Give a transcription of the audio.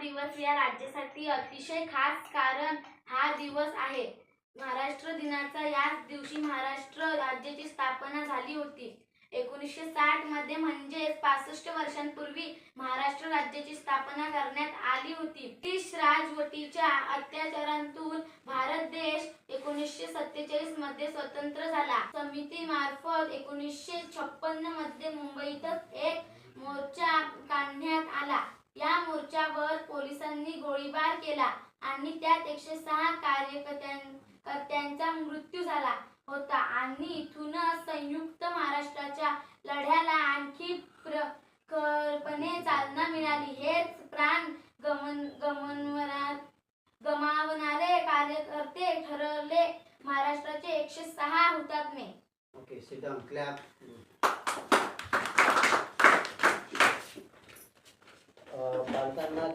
दिवस या राज्यासाठी अतिशय खास, कारण हा दिवस आहे महाराष्ट्र दिनाचा। याच दिवशी महाराष्ट्र राज्याची स्थापना झाली होती। 1960 मध्ये म्हणजे 65 वर्षांपूर्वी महाराष्ट्र राज्याची स्थापना करण्यात आली होती। ब्रिटिश राजवटीच्या अत्याचारातून भारत देश 1947 मध्ये स्वतंत्र झाला। समितीमार्फत 1956 मध्ये मुंबईतच एक मोर्चा काढण्यात आला। या मोर्चावर पोलिसांनी गोळीबार केला आणि त्यात 106 कार्यकर्त्यांचा मृत्यू झाला होता आणि इथूनच संयुक्त महाराष्ट्राच्या लढ्याला आणखी प्रखरपणे चालना मिळाली। हेच प्राण गमावणारे कार्यकर्ते ठरले महाराष्ट्राचे 106 हुतात्मे। Okay, sit down, clap. बालकांना